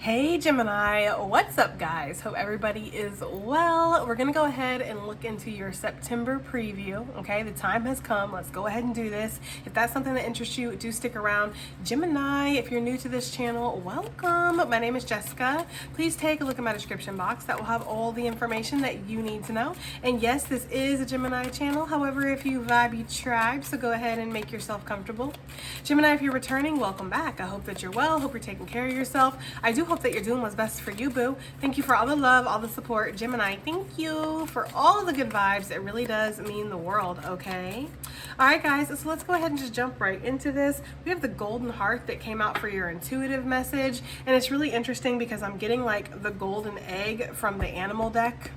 Hey Gemini, what's up guys? Hope everybody is well. We're gonna go ahead and look into your September preview, okay? The time has come, let's go ahead and do this. If that's something that interests you, do stick around. Gemini, if you're new to this channel, welcome. My name is Jessica. Please take a look at my description box. That will have all the information that you need to know. And yes, this is a Gemini channel. However, if you vibe, you tribe, so go ahead and make yourself comfortable. Gemini, if you're returning, welcome back. I hope that you're well, hope you're taking care of yourself. I do hope that you're doing what's best for you, boo. Thank you for all the love, all the support. Gemini, thank you for all the good vibes. It really does mean the world, okay? All right, guys, so let's go ahead and just jump right into this. We have the golden heart that came out for your intuitive message, and it's really interesting because I'm getting like the golden egg from the animal deck.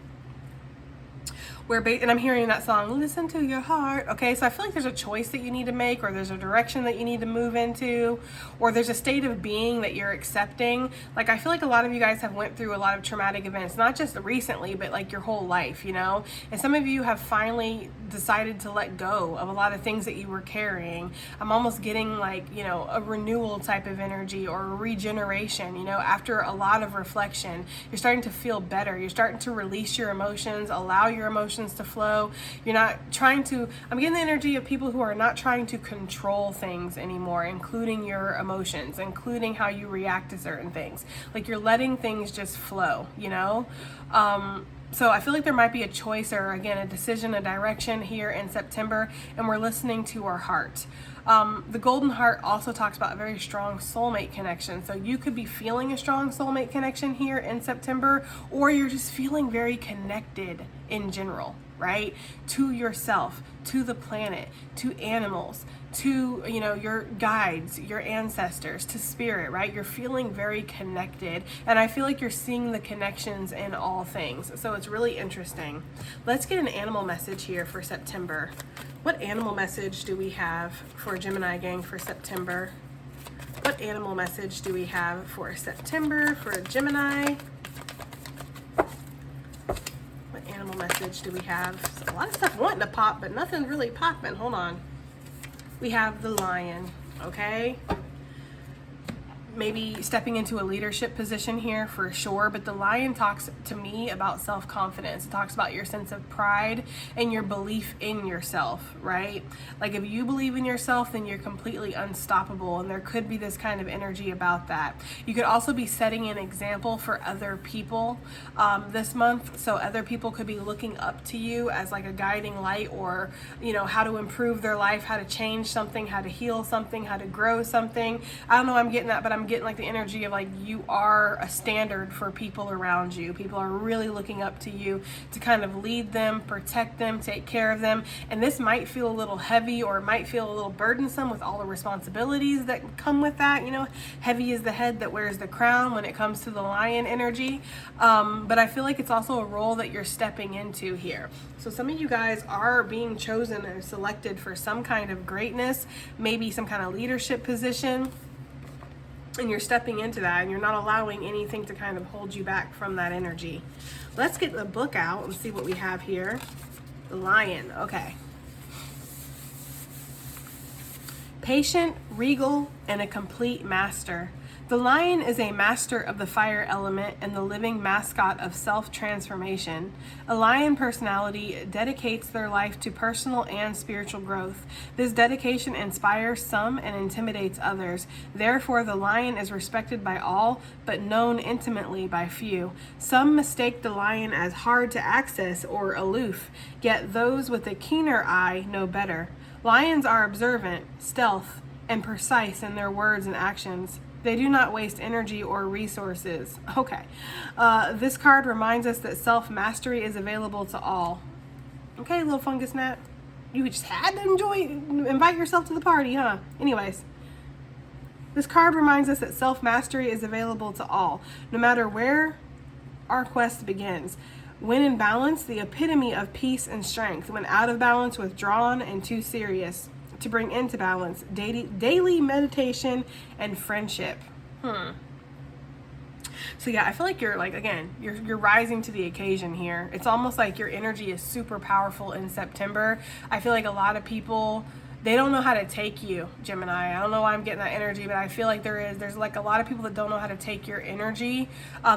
And I'm hearing that song, listen to your heart. Okay, so I feel like there's a choice that you need to make, or there's a direction that you need to move into, or there's a state of being that you're accepting. Like, I feel like a lot of you guys have went through a lot of traumatic events, not just recently, but like your whole life, you know? And some of you have finally decided to let go of a lot of things that you were carrying. I'm almost getting like, you know, a renewal type of energy or a regeneration, you know, after a lot of reflection. You're starting to feel better. You're starting to release your emotions, allow your emotions to flow. You're not trying to, I'm getting the energy of people who are not trying to control things anymore, including your emotions, including how you react to certain things. Like, you're letting things just flow, you know? So I feel like there might be a choice, or again, a decision, a direction here in September, and we're listening to our heart. The golden heart also talks about a very strong soulmate connection. So you could be feeling a strong soulmate connection here in September, or you're just feeling very connected in general, right? To yourself, to the planet, to animals, to, you know, your guides, your ancestors, to spirit, right? You're feeling very connected, and I feel like you're seeing the connections in all things. So it's really interesting. Let's get an animal message here for September. What animal message do we have for Gemini gang for September? What animal message do we have for September for Gemini? What animal message do we have? So a lot of stuff wanting to pop, but nothing's really popping. Hold on. We have the lion, okay? Maybe stepping into a leadership position here for sure, but the lion talks to me about self-confidence. It talks about your sense of pride and your belief in yourself, right? Like, if you believe in yourself, then you're completely unstoppable, and there could be this kind of energy about that. You could also be setting an example for other people this month, so other people could be looking up to you as like a guiding light, or, you know, how to improve their life, how to change something, how to heal something, how to grow something. I don't know, I'm getting that, but I'm getting like the energy of like you are a standard for people around you. People are really looking up to you to kind of lead them, protect them, take care of them. And this might feel a little heavy, or it might feel a little burdensome with all the responsibilities that come with that. You know, heavy is the head that wears the crown when it comes to the lion energy. But I feel like it's also a role that you're stepping into here. So some of you guys are being chosen or selected for some kind of greatness, maybe some kind of leadership position. And you're stepping into that, and you're not allowing anything to kind of hold you back from that energy. Let's get the book out and see what we have here. The lion, okay. Patient, regal, and a complete master. The lion is a master of the fire element and the living mascot of self-transformation. A lion personality dedicates their life to personal and spiritual growth. This dedication inspires some and intimidates others. Therefore, the lion is respected by all, but known intimately by few. Some mistake the lion as hard to access or aloof, yet those with a keener eye know better. Lions are observant, stealth, and precise in their words and actions. They do not waste energy or resources. Okay. This card reminds us that self-mastery is available to all. Okay, little fungus gnat. You just had to invite yourself to the party, huh? Anyways. This card reminds us that self-mastery is available to all, no matter where our quest begins. When in balance, the epitome of peace and strength. When out of balance, withdrawn and too serious. To bring into balance, daily meditation and friendship. So yeah, I feel like you're like, again, you're rising to the occasion here. It's almost like your energy is super powerful in September. I feel like a lot of people, they don't know how to take you, Gemini. I don't know why I'm getting that energy, but I feel like there's like a lot of people that don't know how to take your energy.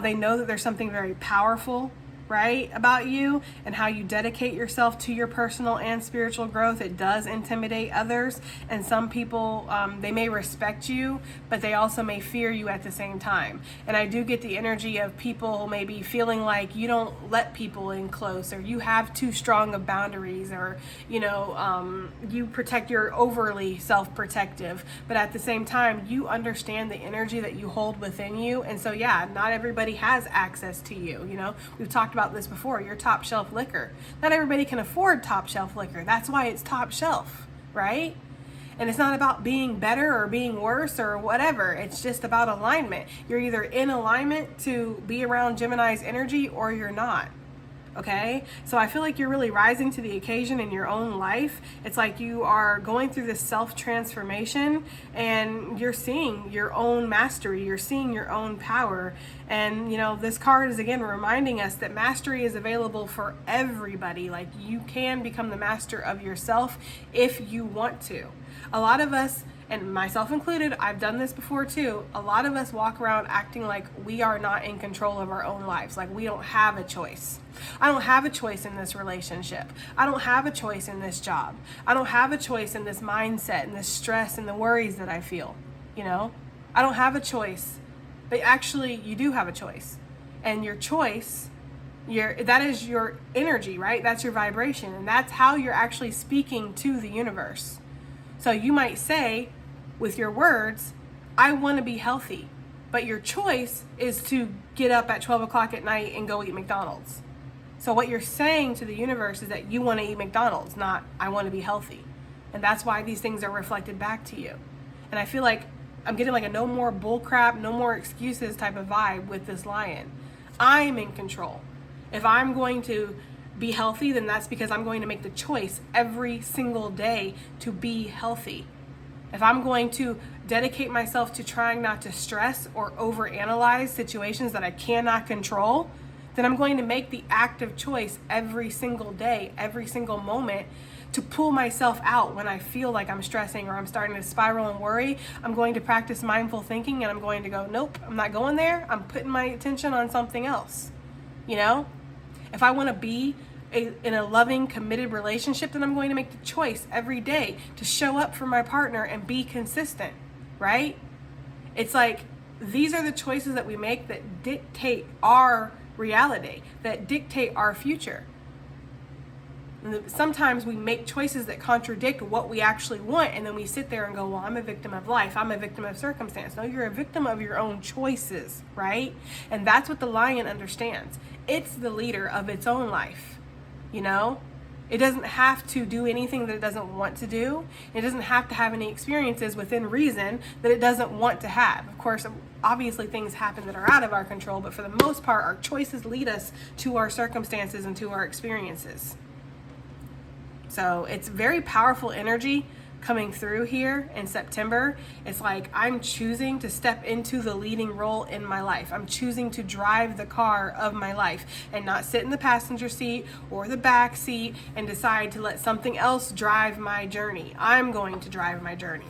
They know that there's something very powerful, right, about you and how you dedicate yourself to your personal and spiritual growth. It does intimidate others, and some people, they may respect you, but they also may fear you at the same time. And I do get the energy of people maybe feeling like you don't let people in close, or you have too strong of boundaries, or you protect, you're overly self-protective, but at the same time you understand the energy that you hold within you. And so yeah, not everybody has access to you. We've talked about this before, your top shelf liquor. Not everybody can afford top shelf liquor. That's why it's top shelf, right? And it's not about being better or being worse or whatever. It's just about alignment. You're either in alignment to be around Gemini's energy or you're not. Okay, so I feel like you're really rising to the occasion in your own life. It's like you are going through this self-transformation, and you're seeing your own mastery, you're seeing your own power. And this card is again reminding us that mastery is available for everybody. Like, you can become the master of yourself if you want to. A lot of us, and myself included, I've done this before too, a lot of us walk around acting like we are not in control of our own lives, like we don't have a choice. I don't have a choice in this relationship. I don't have a choice in this job. I don't have a choice in this mindset and this stress and the worries that I feel. I don't have a choice. But actually, you do have a choice. And your choice, that is your energy, right? That's your vibration. And that's how you're actually speaking to the universe. So you might say with your words, I want to be healthy. But your choice is to get up at 12 o'clock at night and go eat McDonald's. So what you're saying to the universe is that you want to eat McDonald's, not I want to be healthy. And that's why these things are reflected back to you. And I feel like I'm getting like a no more bull crap, no more excuses type of vibe with this lion. I'm in control. If I'm going to be healthy, then that's because I'm going to make the choice every single day to be healthy. If I'm going to dedicate myself to trying not to stress or overanalyze situations that I cannot control, then I'm going to make the active choice every single day, every single moment, to pull myself out when I feel like I'm stressing or I'm starting to spiral and worry. I'm going to practice mindful thinking, and I'm going to go, nope, I'm not going there. I'm putting my attention on something else. If I want to be in a loving, committed relationship, then I'm going to make the choice every day to show up for my partner and be consistent, right? It's like, these are the choices that we make that dictate our reality, that dictate our future. And sometimes we make choices that contradict what we actually want, and then we sit there and go, well, I'm a victim of life, I'm a victim of circumstance. No, you're a victim of your own choices, right? And that's what the lion understands. It's the leader of its own life. It doesn't have to do anything that it doesn't want to do. It doesn't have to have any experiences within reason that it doesn't want to have. Of course, obviously things happen that are out of our control, but for the most part, our choices lead us to our circumstances and to our experiences. So it's very powerful energy coming through here in September. It's like, I'm choosing to step into the leading role in my life. I'm choosing to drive the car of my life and not sit in the passenger seat or the back seat and decide to let something else drive my journey. I'm going to drive my journey.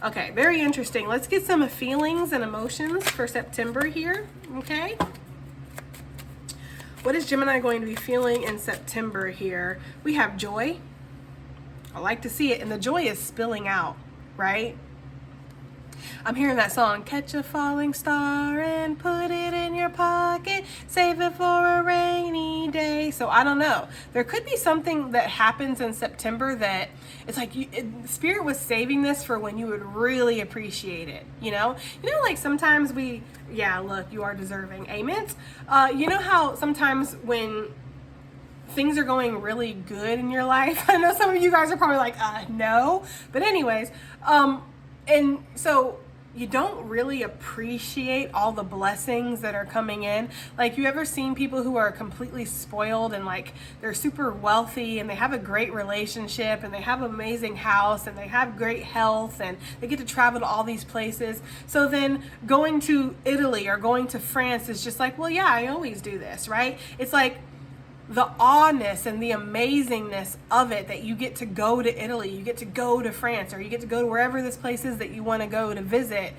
Okay, very interesting. Let's get some feelings and emotions for September here, okay? What is Gemini going to be feeling in September here? We have joy. I like to see it, and the joy is spilling out, right? I'm hearing that song, catch a falling star and put it in your pocket, save it for a rainy day. So I don't know. There could be something that happens in September that it's like Spirit was saving this for when you would really appreciate it, like sometimes look, you are deserving. Amen. You know how sometimes when things are going really good in your life, I know some of you guys are probably like, no, but anyways, and so you don't really appreciate all the blessings that are coming in. Like, you ever seen people who are completely spoiled and like they're super wealthy and they have a great relationship and they have an amazing house and they have great health and they get to travel to all these places. So then going to Italy or going to France is just like, well, yeah, I always do this, right? It's like, the awness and the amazingness of it, that you get to go to Italy, you get to go to France, or you get to go to wherever this place is that you want to go to visit,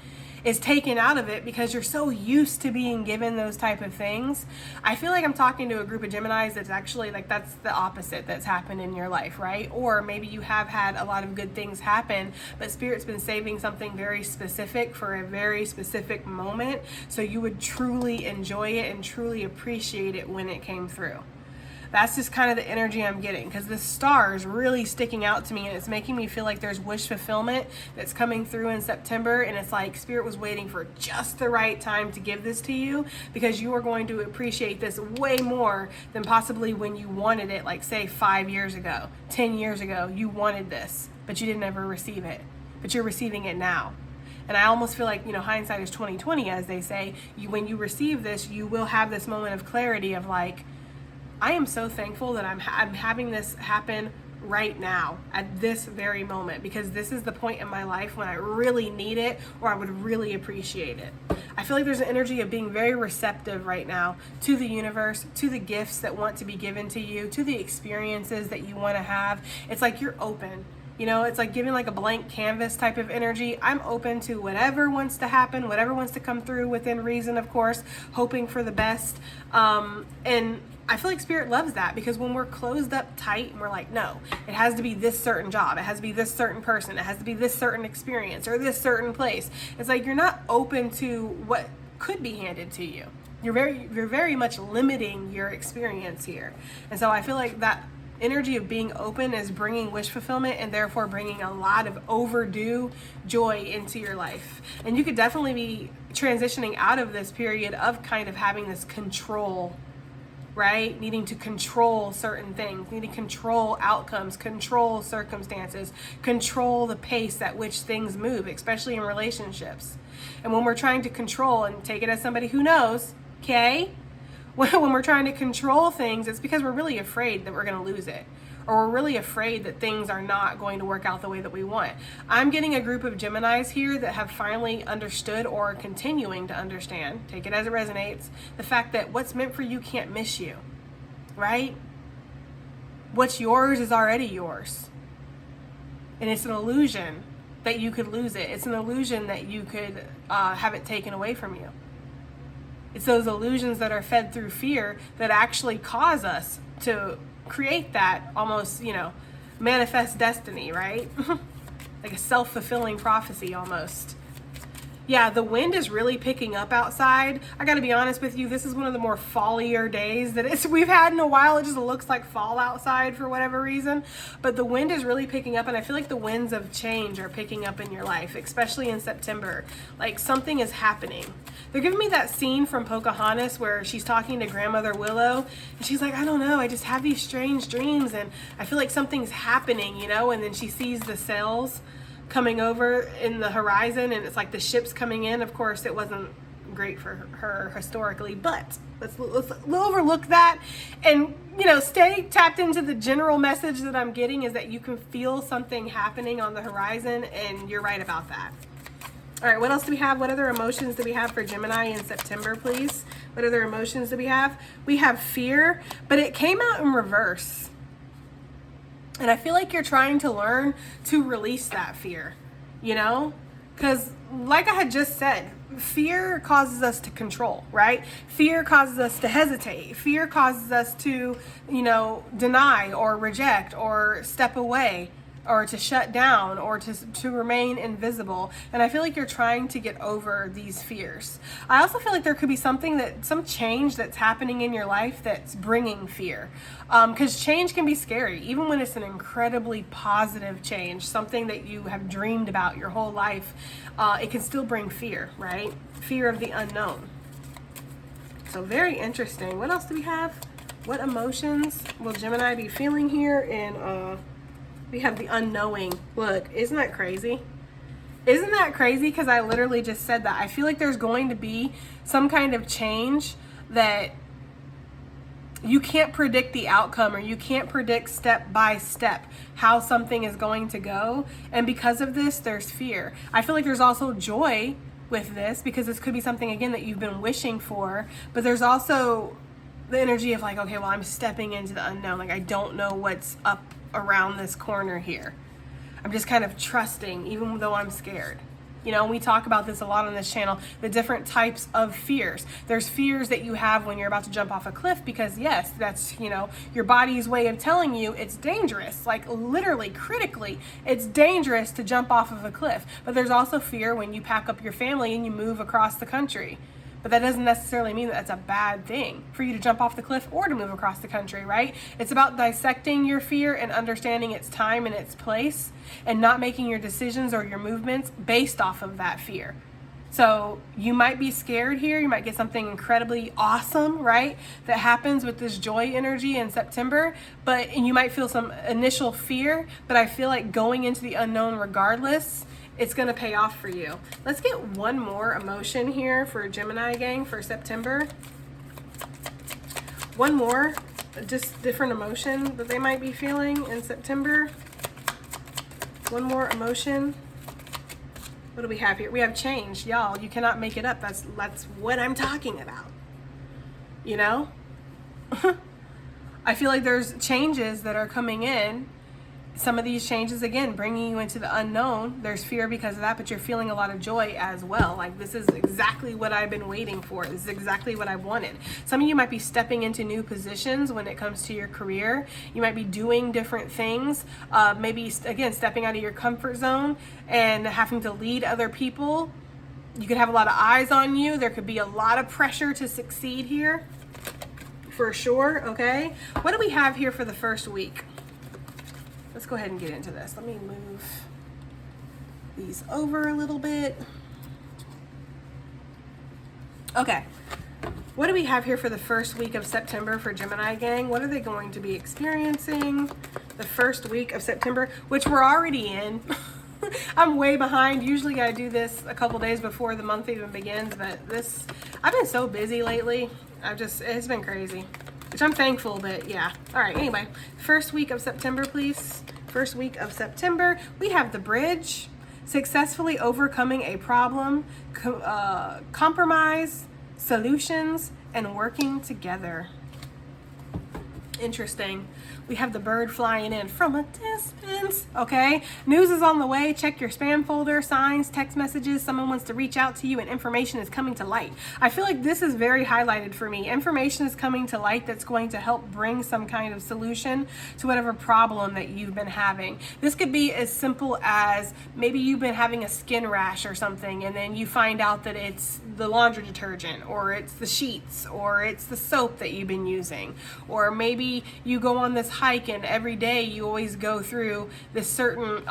is taken out of it because you're so used to being given those type of things. I feel like I'm talking to a group of Geminis that's actually like, that's the opposite that's happened in your life, right? Or maybe you have had a lot of good things happen, but Spirit's been saving something very specific for a very specific moment, so you would truly enjoy it and truly appreciate it when it came through. That's just kind of the energy I'm getting, because the star is really sticking out to me, and it's making me feel like there's wish fulfillment that's coming through in September. And it's like Spirit was waiting for just the right time to give this to you, because you are going to appreciate this way more than possibly when you wanted it, like say 5 years ago, 10 years ago. You wanted this, but you didn't ever receive it, but you're receiving it now. And I almost feel like, hindsight is 20/20, as they say. When you receive this, you will have this moment of clarity of like, I am so thankful that I'm having this happen right now at this very moment, because this is the point in my life when I really need it, or I would really appreciate it. I feel like there's an energy of being very receptive right now to the universe, to the gifts that want to be given to you, to the experiences that you want to have. It's like you're open. It's like giving like a blank canvas type of energy. I'm open to whatever wants to happen, whatever wants to come through within reason, of course, hoping for the best. And I feel like Spirit loves that, because when we're closed up tight and we're like, no, it has to be this certain job, it has to be this certain person, it has to be this certain experience or this certain place. It's like you're not open to what could be handed to you. You're very much limiting your experience here. And so I feel like that energy of being open is bringing wish fulfillment, and therefore bringing a lot of overdue joy into your life. And you could definitely be transitioning out of this period of kind of having this control, right? Needing to control certain things, needing to control outcomes, control circumstances, control the pace at which things move, especially in relationships. And when we're trying to control, and take it as somebody who knows, okay? When we're trying to control things, it's because we're really afraid that we're going to lose it, or we're really afraid that things are not going to work out the way that we want. I'm getting a group of Geminis here that have finally understood, or are continuing to understand, take it as it resonates, the fact that what's meant for you can't miss you, right? What's yours is already yours. And it's an illusion that you could lose it. It's an illusion that you could have it taken away from you. It's those illusions that are fed through fear that actually cause us to create that almost, manifest destiny, right? Like a self-fulfilling prophecy almost. Yeah, the wind is really picking up outside. I gotta be honest with you, this is one of the more fallier days that we've had in a while. It just looks like fall outside for whatever reason. But the wind is really picking up, and I feel like the winds of change are picking up in your life, especially in September. Like something is happening. They're giving me that scene from Pocahontas where she's talking to Grandmother Willow, and she's like, I don't know, I just have these strange dreams, and I feel like something's happening, and then she sees the sails coming over in the horizon, and it's like the ships coming in. Of course, it wasn't great for her historically, but let's overlook that and stay tapped into the general message that I'm getting, is that you can feel something happening on the horizon, and you're right about that. All right, what else do we have? What other emotions do we have for Gemini in September, please? What other emotions do we have? We have fear, but it came out in reverse. And I feel like you're trying to learn to release that fear, because like I had just said, fear causes us to control, right? Fear causes us to hesitate. Fear causes us to, deny or reject or step away, or to shut down, or to remain invisible. And I feel like you're trying to get over these fears. I also feel like there could be some change that's happening in your life that's bringing fear. Because change can be scary, even when it's an incredibly positive change, something that you have dreamed about your whole life. It can still bring fear, right? Fear of the unknown. So very interesting. What else do we have? What emotions will Gemini be feeling here in we have the unknowing. Look, isn't that crazy? Isn't that crazy? Because I literally just said that. I feel like there's going to be some kind of change that you can't predict the outcome, or you can't predict step by step how something is going to go. And because of this, there's fear. I feel like there's also joy with this, because this could be something, again, that you've been wishing for. But there's also the energy of like, okay, well, I'm stepping into the unknown. Like, I don't know what's up around this corner here. I'm just kind of trusting, even though I'm scared. You know, we talk about this a lot on this channel, the different types of fears. There's fears that you have when you're about to jump off a cliff because, yes, that's, you know, your body's way of telling you it's dangerous. Like, literally, critically, it's dangerous to jump off of a cliff. But there's also fear when you pack up your family and you move across the country. But that doesn't necessarily mean that that's a bad thing for you to jump off the cliff or to move across the country, right? It's about dissecting your fear and understanding its time and its place and not making your decisions or your movements based off of that fear. So you might be scared here. You might get something incredibly awesome, right? That happens with this joy energy in September, and you might feel some initial fear, but I feel like going into the unknown regardless, it's going to pay off for you. Let's get one more emotion here for Gemini gang for September. One more, just different emotion that they might be feeling in September. One more emotion. What do we have here? We have change, y'all. You cannot make it up. That's what I'm talking about. You know? I feel like there's changes that are coming in. Some of these changes, again, bringing you into the unknown. There's fear because of that, but you're feeling a lot of joy as well. Like, this is exactly what I've been waiting for. This is exactly what I wanted. Some of you might be stepping into new positions when it comes to your career. You might be doing different things. Maybe, again, stepping out of your comfort zone and having to lead other people. You could have a lot of eyes on you. There could be a lot of pressure to succeed here, for sure, okay? What do we have here for the first week? Let's go ahead and get into this. Let me move these over a little bit. Okay. What do we have here for the first week of September for Gemini gang? What are they going to be experiencing the first week of September, which we're already in? I'm way behind. Usually I do this a couple days before the month even begins, but I've been so busy lately. It's been crazy. Which I'm thankful, but yeah. All right, anyway, first week of September, please. First week of September, we have the bridge, successfully overcoming a problem, compromise, solutions, and working together. Interesting. We have the bird flying in from a distance, okay? News is on the way. Check your spam folder, signs, text messages. Someone wants to reach out to you and information is coming to light. I feel like this is very highlighted for me. Information is coming to light that's going to help bring some kind of solution to whatever problem that you've been having. This could be as simple as maybe you've been having a skin rash or something and then you find out that it's the laundry detergent or it's the sheets or it's the soap that you've been using. Or maybe you go on this hike and every day you always go through this certain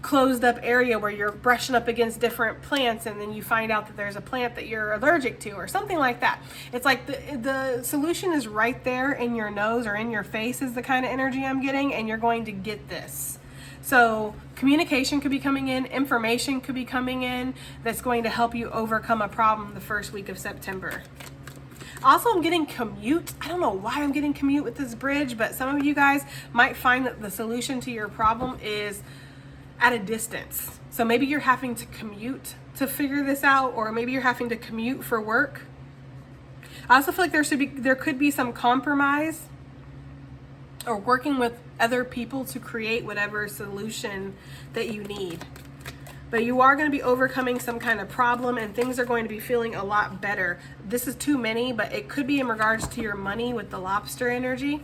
closed up area where you're brushing up against different plants and then you find out that there's a plant that you're allergic to or something like that. It's like the solution is right there in your nose or in your face is the kind of energy I'm getting, and you're going to get this. So communication could be coming in, information could be coming in that's going to help you overcome a problem the first week of September. Also, I'm getting commute. I don't know why I'm getting commute with this bridge, but some of you guys might find that the solution to your problem is at a distance. So maybe you're having to commute to figure this out, or maybe you're having to commute for work. I also feel like there could be some compromise or working with other people to create whatever solution that you need. But you are going to be overcoming some kind of problem and things are going to be feeling a lot better. This is too many, but it could be in regards to your money with the lobster energy.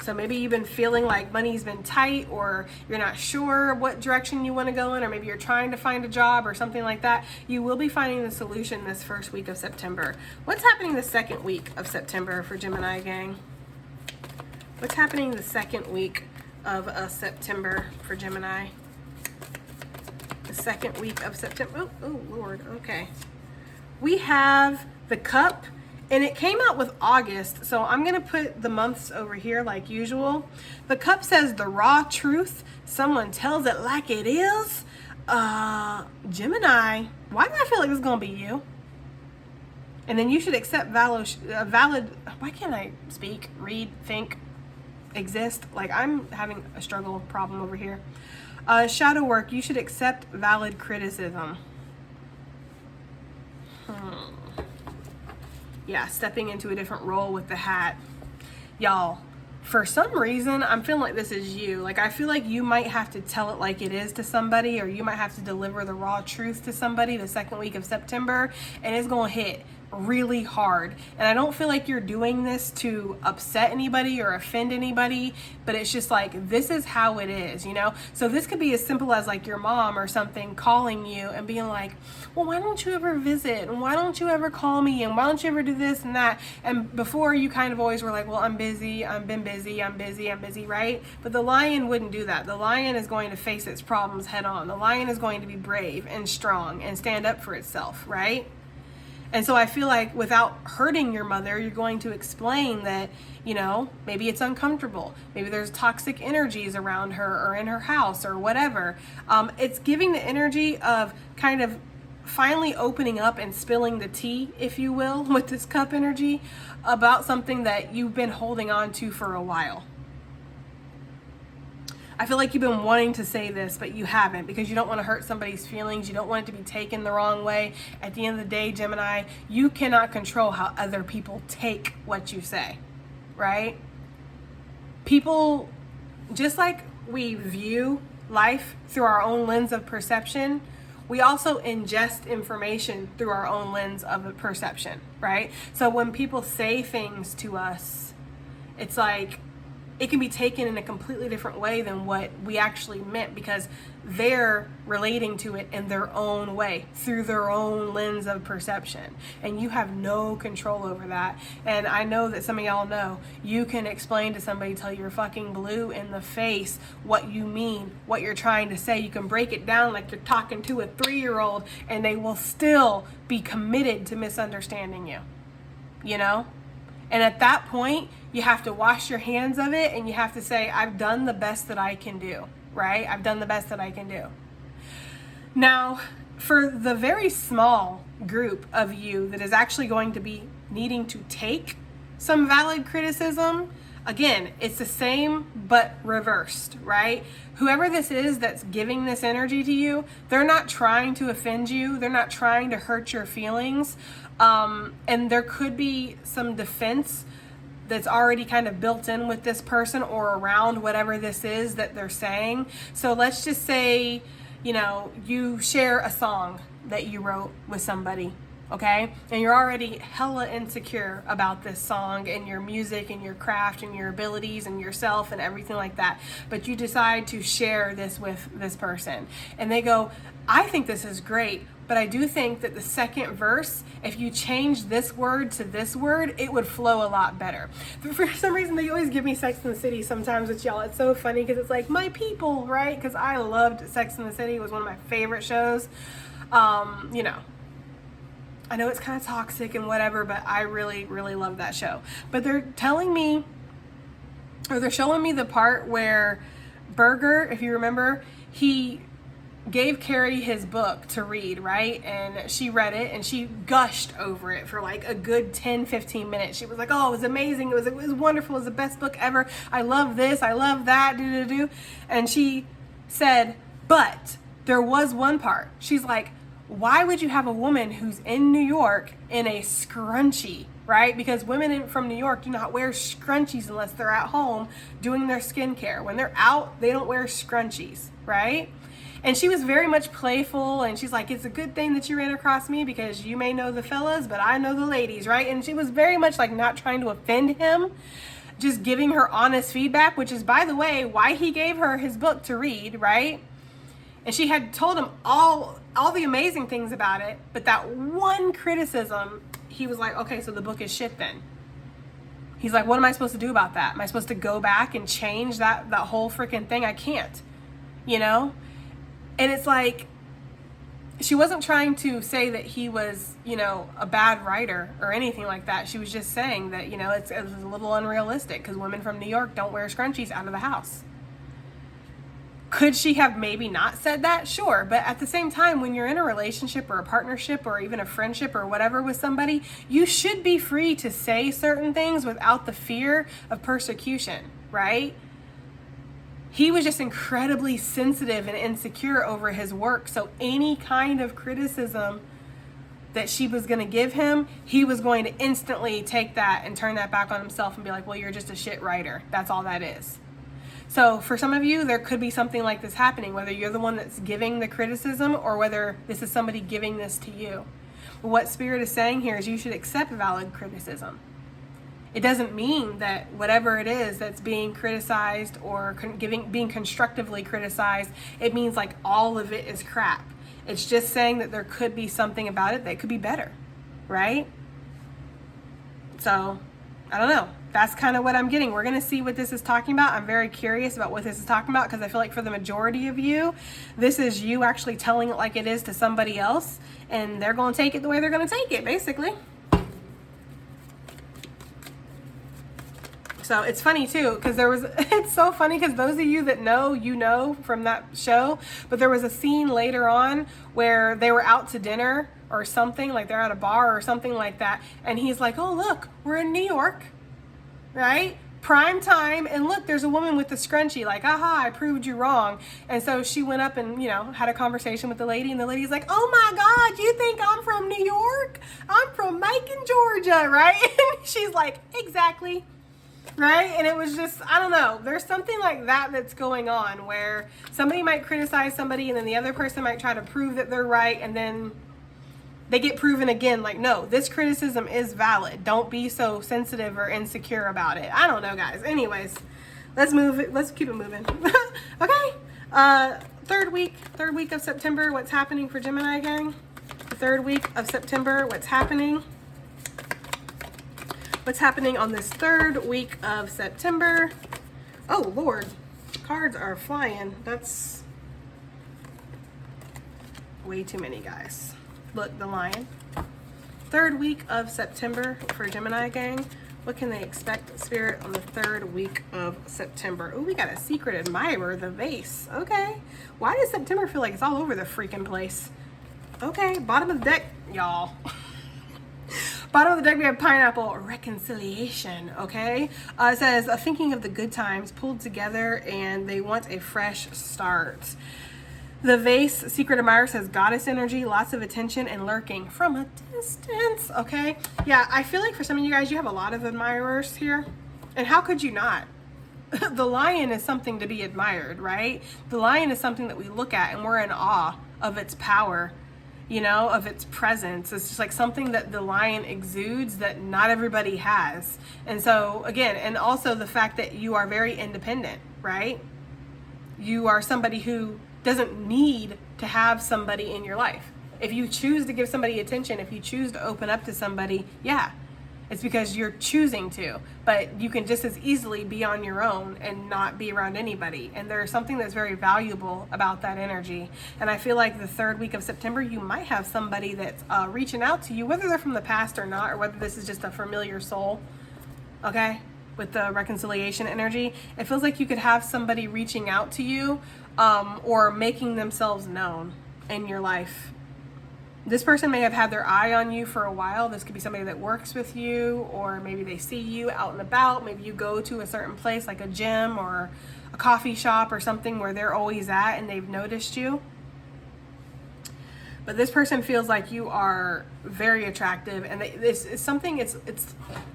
So maybe you've been feeling like money's been tight, or you're not sure what direction you want to go in, or maybe you're trying to find a job or something like that. You will be finding the solution this first week of September. What's happening the second week of September for Gemini gang? What's happening the second week of September for Gemini? The second week of September. Oh Lord, okay. We have the cup, and it came out with August, so I'm gonna put the months over here like usual. The cup says the raw truth. Someone tells it like it is. Gemini, why do I feel like this is gonna be you? And then you should accept valid, why can't I speak, read, think, exist? Like, I'm having a struggle problem over here. Shadow work, you should accept valid criticism. Yeah, stepping into a different role with the hat. Y'all, for some reason, I'm feeling like this is you. Like, I feel like you might have to tell it like it is to somebody, or you might have to deliver the raw truth to somebody the second week of September, and it's gonna hit really hard. And I don't feel like you're doing this to upset anybody or offend anybody, but it's just like, this is how it is, you know? So this could be as simple as like your mom or something calling you and being like, well, why don't you ever visit? And why don't you ever call me? And why don't you ever do this and that? And before, you kind of always were like, well, I'm busy, I'm busy, right? But the lion wouldn't do that. The lion is going to face its problems head on. The lion is going to be brave and strong and stand up for itself, right? And so I feel like without hurting your mother, you're going to explain that, you know, maybe it's uncomfortable. Maybe there's toxic energies around her or in her house or whatever. It's giving the energy of kind of finally opening up and spilling the tea, if you will, with this cup energy about something that you've been holding on to for a while. I feel like you've been wanting to say this, but you haven't, because you don't want to hurt somebody's feelings. You don't want it to be taken the wrong way. At the end of the day, Gemini, you cannot control how other people take what you say, right? People, just like we view life through our own lens of perception, we also ingest information through our own lens of perception, right? So when people say things to us, it's like, it can be taken in a completely different way than what we actually meant, because they're relating to it in their own way, through their own lens of perception. And you have no control over that. And I know that some of y'all know, you can explain to somebody till you're fucking blue in the face what you mean, what you're trying to say. You can break it down like you're talking to a 3-year-old, and they will still be committed to misunderstanding you, you know? And at that point, you have to wash your hands of it, and you have to say, I've done the best that I can do, right? I've done the best that I can do. Now, for the very small group of you that is actually going to be needing to take some valid criticism, again, it's the same but reversed, right? Whoever this is that's giving this energy to you, they're not trying to offend you. They're not trying to hurt your feelings. And there could be some defense that's already kind of built in with this person or around whatever this is that they're saying. So let's just say, you know, you share a song that you wrote with somebody, okay? And you're already hella insecure about this song and your music and your craft and your abilities and yourself and everything like that. But you decide to share this with this person. And they go, I think this is great, but I do think that the second verse, if you change this word to this word, it would flow a lot better. For some reason, they always give me Sex and the City sometimes with y'all. It's so funny because it's like, my people, right? Because I loved Sex and the City. It was one of my favorite shows. You know, I know it's kind of toxic and whatever, but I really, really love that show. But they're telling me, or they're showing me the part where Berger, if you remember, he gave Carrie his book to read, right? And she read it and she gushed over it for like a good 10-15 minutes. She was like, oh, it was amazing. It was wonderful. It was the best book ever. I love this. I love that. And she said, but there was one part. She's like, why would you have a woman who's in New York in a scrunchie, right? Because women from New York do not wear scrunchies unless they're at home doing their skincare. When they're out, they don't wear scrunchies, right? And she was very much playful, and she's like, it's a good thing that you ran across me because you may know the fellas, but I know the ladies, right? And she was very much like not trying to offend him, just giving her honest feedback, which is, by the way, why he gave her his book to read, right? And she had told him all the amazing things about it, but that one criticism, he was like, okay, so the book is shit then. He's like, what am I supposed to do about that? Am I supposed to go back and change that whole freaking thing? I can't, you know? And it's like, she wasn't trying to say that he was, you know, a bad writer or anything like that. She was just saying that, you know, it was a little unrealistic because women from New York don't wear scrunchies out of the house. Could she have maybe not said that? Sure. But at the same time, when you're in a relationship or a partnership or even a friendship or whatever with somebody, you should be free to say certain things without the fear of persecution, right? He was just incredibly sensitive and insecure over his work. So any kind of criticism that she was going to give him, he was going to instantly take that and turn that back on himself and be like, well, you're just a shit writer. That's all that is. So for some of you, there could be something like this happening, whether you're the one that's giving the criticism or whether this is somebody giving this to you. But what Spirit is saying here is you should accept valid criticism. It doesn't mean that whatever it is that's being criticized or being constructively criticized, it means like all of it is crap. It's just saying that there could be something about it that could be better, right? So, I don't know. That's kind of what I'm getting. We're going to see what this is talking about. I'm very curious about what this is talking about because I feel like for the majority of you, this is you actually telling it like it is to somebody else, and they're going to take it the way they're going to take it, basically. So it's funny too, because it's so funny because those of you that know, you know from that show, but there was a scene later on where they were out to dinner or something, like they're at a bar or something like that. And he's like, oh, look, we're in New York, right? Prime time. And look, there's a woman with the scrunchie, like, aha, I proved you wrong. And so she went up and, had a conversation with the lady, and the lady's like, oh my God, you think I'm from New York? I'm from Macon, Georgia, right? And she's like, exactly. Right? And it was just, I don't know, there's something like that that's going on where somebody might criticize somebody and then the other person might try to prove that they're right, and then they get proven again, like, no, this criticism is valid. Don't be so sensitive or insecure about it. I don't know, guys. Anyways, let's keep it moving. Okay. Third week of September, what's happening for Gemini gang? The third week of September, what's happening? What's happening on this third week of September? Oh, Lord. Cards are flying. That's way too many, guys. Look, the Lion. Third week of September for Gemini gang. What can they expect, Spirit, on the third week of September? Oh, we got a secret admirer, the vase. Okay. Why does September feel like it's all over the freaking place? Okay, bottom of the deck, y'all. Bottom of the deck, we have pineapple, reconciliation, okay? It says, thinking of the good times pulled together and they want a fresh start. The vase, secret admirer, says goddess energy, lots of attention and lurking from a distance, okay? Yeah, I feel like for some of you guys, you have a lot of admirers here. And how could you not? The lion is something to be admired, right? The lion is something that we look at and we're in awe of its power, of its presence. It's just like something that the lion exudes that not everybody has. And so again, and also the fact that you are very independent, right? You are somebody who doesn't need to have somebody in your life. If you choose to give somebody attention, if you choose to open up to somebody, yeah, it's because you're choosing to, but you can just as easily be on your own and not be around anybody. And there's something that's very valuable about that energy. And I feel like the third week of September, you might have somebody that's reaching out to you, whether they're from the past or not, or whether this is just a familiar soul, okay? With the reconciliation energy, it feels like you could have somebody reaching out to you or making themselves known in your life. This person may have had their eye on you for a while. This could be somebody that works with you, or maybe they see you out and about. Maybe you go to a certain place like a gym or a coffee shop or something where they're always at and they've noticed you. But this person feels like you are very attractive, and this is something, it's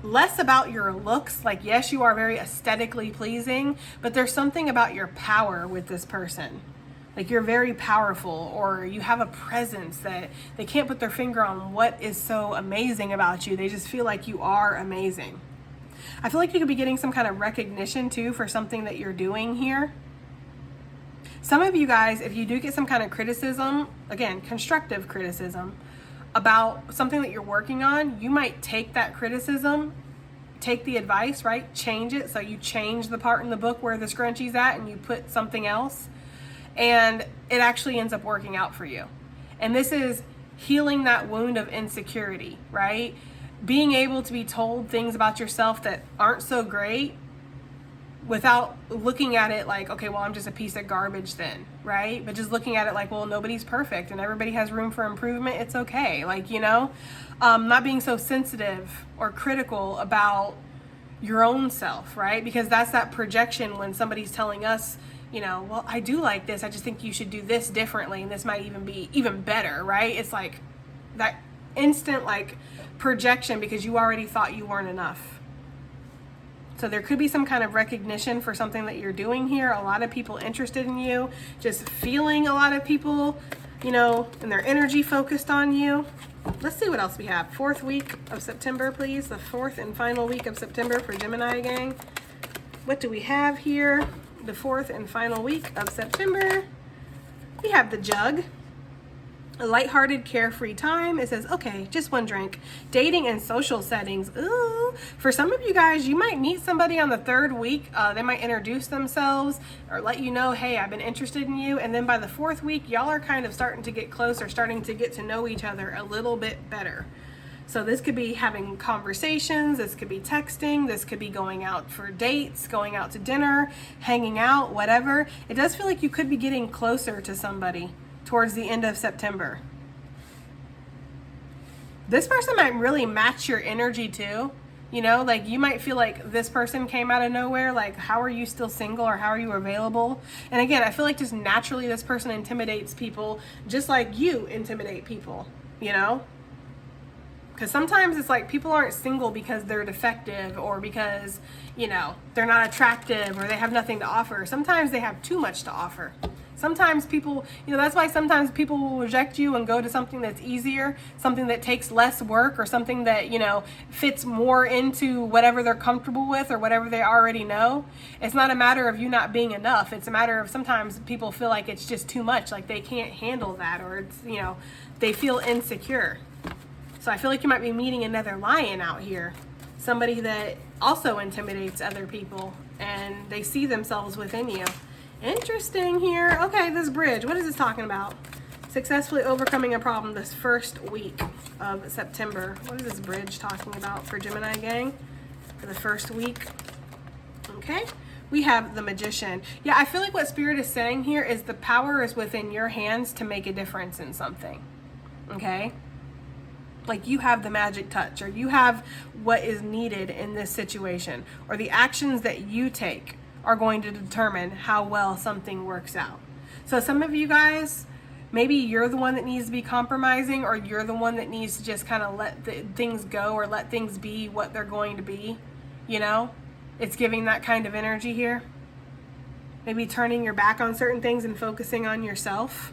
less about your looks. Like, yes, you are very aesthetically pleasing, but there's something about your power with this person. Like, you're very powerful, or you have a presence that they can't put their finger on what is so amazing about you. They just feel like you are amazing. I feel like you could be getting some kind of recognition too for something that you're doing here. Some of you guys, if you do get some kind of criticism, again, constructive criticism about something that you're working on, you might take that criticism, take the advice, right? Change it. So you change the part in the book where the scrunchie's at and you put something else. And it actually ends up working out for you. And this is healing that wound of insecurity, right? Being able to be told things about yourself that aren't so great without looking at it like, okay, well, I'm just a piece of garbage then, right? But just looking at it like, well, nobody's perfect and everybody has room for improvement. It's okay. Like, not being so sensitive or critical about your own self, right? Because that's that projection when somebody's telling us, well, I do like this. I just think you should do this differently. And this might even be even better, right? It's like that instant like projection because you already thought you weren't enough. So there could be some kind of recognition for something that you're doing here. A lot of people interested in you, just feeling a lot of people, you know, and their energy focused on you. Let's see what else we have. 4th week of September, please. The 4th and final week of September for Gemini gang. What do we have here? The 4th and final week of September. We have the Jug. A lighthearted, carefree time. It says, okay, just one drink. Dating and social settings. Ooh. For some of you guys, you might meet somebody on the 3rd week. They might introduce themselves or let you know, hey, I've been interested in you. And then by the 4th week, y'all are kind of starting to get closer, starting to get to know each other a little bit better. So this could be having conversations, this could be texting, this could be going out for dates, going out to dinner, hanging out, whatever. It does feel like you could be getting closer to somebody towards the end of September. This person might really match your energy too. You know, like you might feel like this person came out of nowhere, like how are you still single or how are you available? And again, I feel like just naturally this person intimidates people just like you intimidate people, you know? Because sometimes it's like people aren't single because they're defective or because, you know, they're not attractive or they have nothing to offer. Sometimes they have too much to offer. Sometimes people, you know, that's why sometimes people will reject you and go to something that's easier, something that takes less work or something that, you know, fits more into whatever they're comfortable with or whatever they already know. It's not a matter of you not being enough. It's a matter of sometimes people feel like it's just too much, like they can't handle that or it's, you know, they feel insecure. So I feel like you might be meeting another lion out here. Somebody that also intimidates other people and they see themselves within you. Interesting here. Okay, this bridge, what is this talking about? Successfully overcoming a problem this 1st week of September. What is this bridge talking about for Gemini gang for the 1st week? Okay, we have the Magician. Yeah, I feel like what Spirit is saying here is the power is within your hands to make a difference in something. Okay? Like you have the magic touch or you have what is needed in this situation or the actions that you take are going to determine how well something works out. So some of you guys, maybe you're the one that needs to be compromising or you're the one that needs to just kind of let things go or let things be what they're going to be, you know? It's giving that kind of energy here. Maybe turning your back on certain things and focusing on yourself.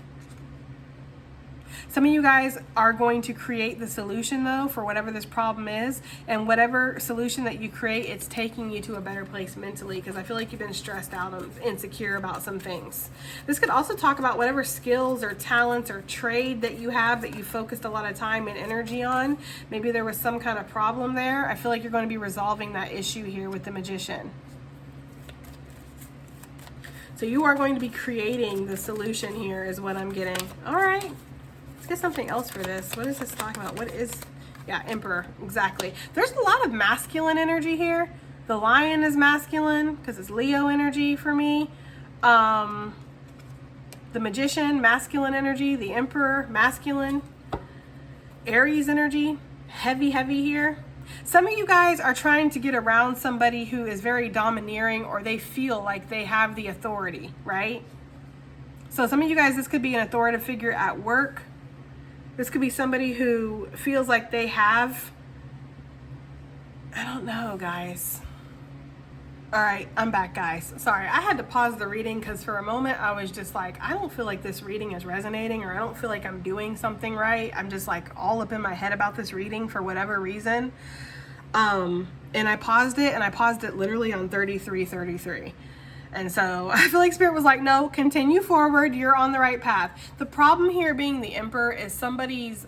Some of you guys are going to create the solution though for whatever this problem is, and whatever solution that you create, it's taking you to a better place mentally because I feel like you've been stressed out and insecure about some things. This could also talk about whatever skills or talents or trade that you have that you focused a lot of time and energy on. Maybe there was some kind of problem there. I feel like you're going to be resolving that issue here with the Magician. So you are going to be creating the solution here is what I'm getting. All right. Get something else for this. What is this talking about? What is, yeah, Emperor, exactly. There's a lot of masculine energy here. The lion is masculine because it's Leo energy for me. The Magician, masculine energy. The Emperor, masculine. Aries energy, heavy here. Some of you guys are trying to get around somebody who is very domineering or they feel like they have the authority, right? So some of you guys, this could be an authoritative figure at work. This could be somebody who feels like they have, I don't know, guys. All right, I'm back, guys. Sorry, I had to pause the reading because for a moment I was just like, I don't feel like this reading is resonating or I don't feel like I'm doing something right. I'm just like all up in my head about this reading for whatever reason. And I paused it and I paused it literally on 33:33. And so I feel like Spirit was like, no, continue forward. You're on the right path. The problem here being the Emperor is somebody's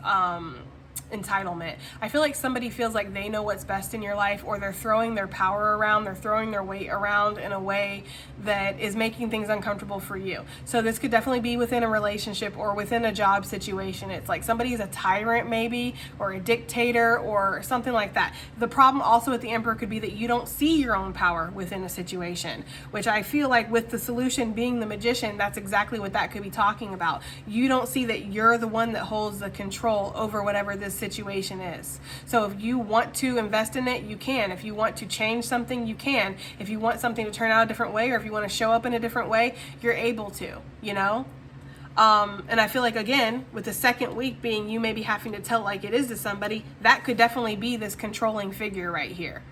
entitlement. I feel like somebody feels like they know what's best in your life, or they're throwing their power around, they're throwing their weight around in a way that is making things uncomfortable for you. So this could definitely be within a relationship or within a job situation. It's like somebody's a tyrant maybe, or a dictator or something like that. The problem also with the Emperor could be that you don't see your own power within a situation, which I feel like with the solution being the Magician, that's exactly what that could be talking about. You don't see that you're the one that holds the control over whatever this situation is. So if you want to invest in it, you can. If you want to change something, you can. If you want something to turn out a different way, or if you want to show up in a different way, you're able to, you know? And I feel like, again, with the second week being you maybe having to tell like it is to somebody, that could definitely be this controlling figure right here.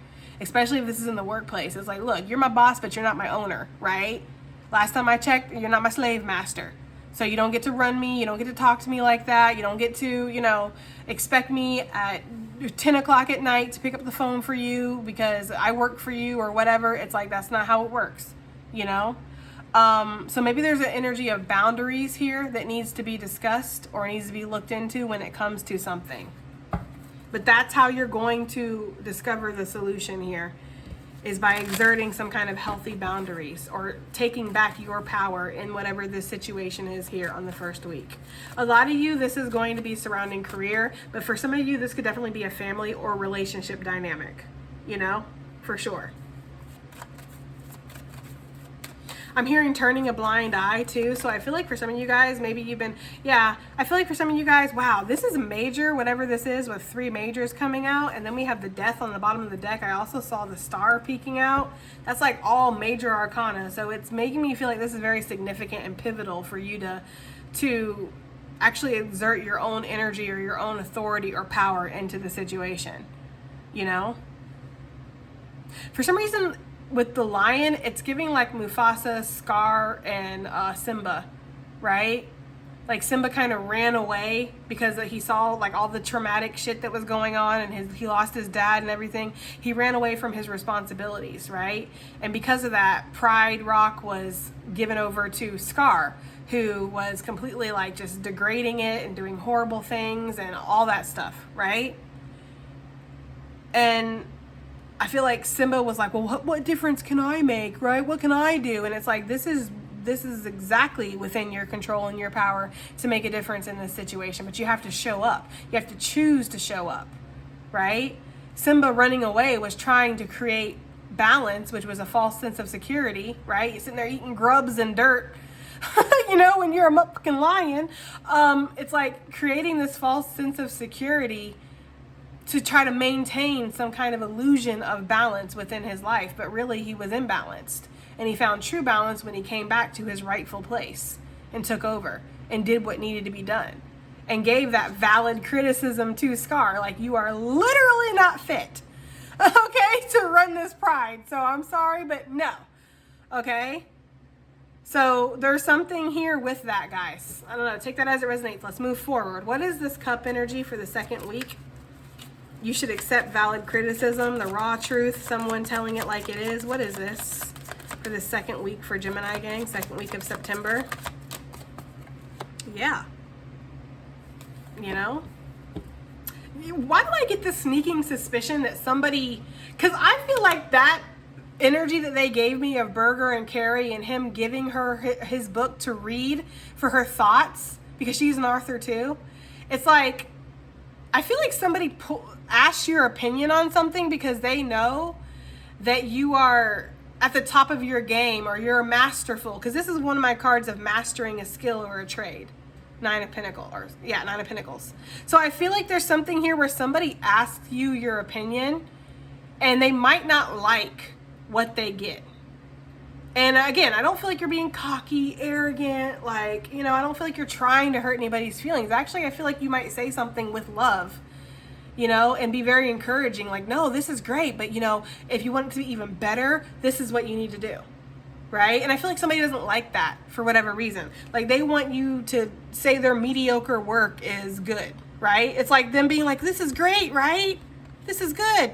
Especially if this is in the workplace. It's like, look, you're my boss, but you're not my owner, right? Last time I checked, you're not my slave master. So you don't get to run me. You don't get to talk to me like that. You don't get to, expect me at 10 o'clock at night to pick up the phone for you because I work for you or whatever. It's like, that's not how it works, So maybe there's an energy of boundaries here that needs to be discussed or needs to be looked into when it comes to something. But that's how you're going to discover the solution here, is by exerting some kind of healthy boundaries or taking back your power in whatever this situation is here on the first week. A lot of you, this is going to be surrounding career, but for some of you, this could definitely be a family or relationship dynamic, for sure. I'm hearing turning a blind eye too. So I feel like for some of you guys, maybe I feel like for some of you guys, wow, this is major, whatever this is, with 3 majors coming out. And then we have the death on the bottom of the deck. I also saw the star peeking out. That's like all major arcana. So it's making me feel like this is very significant and pivotal for you to actually exert your own energy or your own authority or power into the situation, For some reason, with the lion, it's giving like Mufasa, Scar, and Simba, right? Like Simba kind of ran away because he saw like all the traumatic shit that was going on, and he lost his dad and everything. He ran away from his responsibilities, right? And because of that, Pride Rock was given over to Scar, who was completely like just degrading it and doing horrible things and all that stuff, right? And I feel like Simba was like, well, what difference can I make, right? What can I do? And it's like, this is exactly within your control and your power to make a difference in this situation. But you have to show up. You have to choose to show up, right? Simba running away was trying to create balance, which was a false sense of security, right? You're sitting there eating grubs and dirt, when you're a motherfucking lion. It's like creating this false sense of security to try to maintain some kind of illusion of balance within his life, but really he was imbalanced. And he found true balance when he came back to his rightful place and took over and did what needed to be done and gave that valid criticism to Scar, like, you are literally not fit, okay, to run this pride. So I'm sorry, but no, okay? So there's something here with that, guys. I don't know, take that as it resonates. Let's move forward. What is this cup energy for the second week? You should accept valid criticism, the raw truth, someone telling it like it is. What is this for the second week for Gemini gang, second week of September? Yeah. Why do I get this sneaking suspicion that somebody, because I feel like that energy that they gave me of Berger and Carrie and him giving her his book to read for her thoughts, because she's an author too. It's like, I feel like somebody asks your opinion on something because they know that you are at the top of your game or you're masterful. Because this is one of my cards of mastering a skill or a trade. Nine of Pentacles. So I feel like there's something here where somebody asks you your opinion and they might not like what they get. And again, I don't feel like you're being cocky, arrogant, I don't feel like you're trying to hurt anybody's feelings. Actually, I feel like you might say something with love, and be very encouraging. Like, no, this is great, but if you want it to be even better, this is what you need to do, right? And I feel like somebody doesn't like that for whatever reason. Like, they want you to say their mediocre work is good, right? It's like them being like, this is great, right? This is good.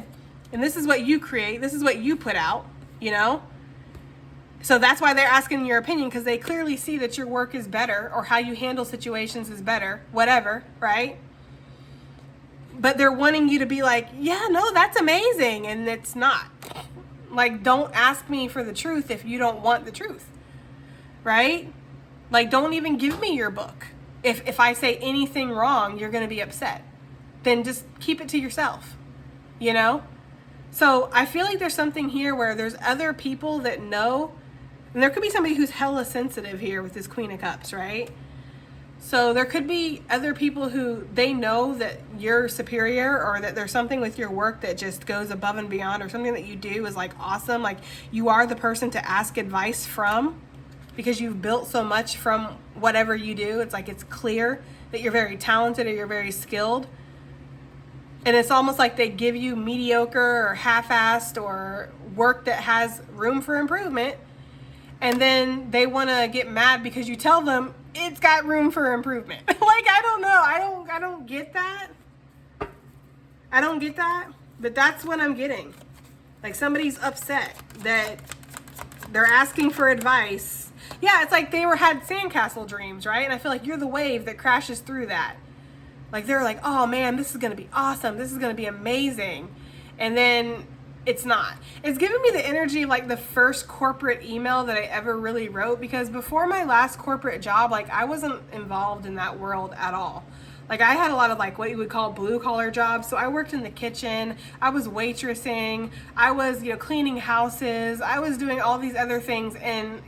And this is what you create. This is what you put out, So that's why they're asking your opinion, because they clearly see that your work is better or how you handle situations is better, whatever, right? But they're wanting you to be like, yeah, no, that's amazing. And it's not. Like, don't ask me for the truth if you don't want the truth, right? Like, don't even give me your book. If I say anything wrong, you're going to be upset. Then just keep it to yourself, So I feel like there's something here where there's other people that know. And there could be somebody who's hella sensitive here with this Queen of Cups, right? So there could be other people who they know that you're superior, or that there's something with your work that just goes above and beyond, or something that you do is like awesome. Like, you are the person to ask advice from, because you've built so much from whatever you do. It's like it's clear that you're very talented or you're very skilled. And it's almost like they give you mediocre or half-assed or work that has room for improvement. And then they want to get mad because you tell them it's got room for improvement. Like, I don't know. I don't get that. I don't get that. But that's what I'm getting. Like, somebody's upset that they're asking for advice. Yeah, it's like they had sandcastle dreams, right? And I feel like you're the wave that crashes through that. Like, they're like, oh man, this is going to be awesome. This is going to be amazing. And then it's not. It's giving me the energy of like the first corporate email that I ever really wrote, because before my last corporate job, like I wasn't involved in that world at all. Like I had a lot of like what you would call blue collar jobs. So I worked in the kitchen, I was waitressing, I was, cleaning houses, I was doing all these other things. And,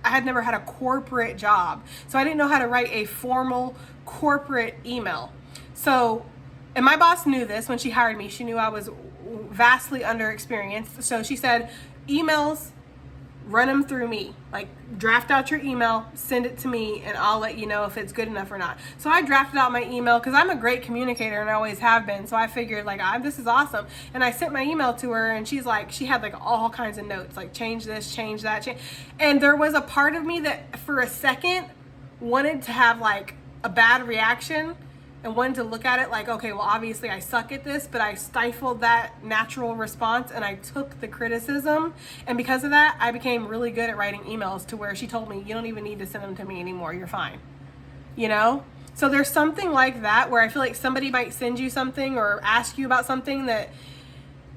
I had never had a corporate job. So I didn't know how to write a formal corporate email. So, and my boss knew this when she hired me. She knew I was vastly underexperienced. So she said, emails, run them through me. Like, draft out your email, send it to me, and I'll let you know if it's good enough or not. So I drafted out my email because I'm a great communicator and I always have been. So I figured like, this is awesome. And I sent my email to her, and she's like, she had like all kinds of notes, like change this, change that, change. And there was a part of me that for a second wanted to have like a bad reaction and wanted to look at it like, okay, well, obviously I suck at this, but I stifled that natural response and I took the criticism. And because of that, I became really good at writing emails to where she told me, you don't even need to send them to me anymore. You're fine. So there's something like that where I feel like somebody might send you something or ask you about something that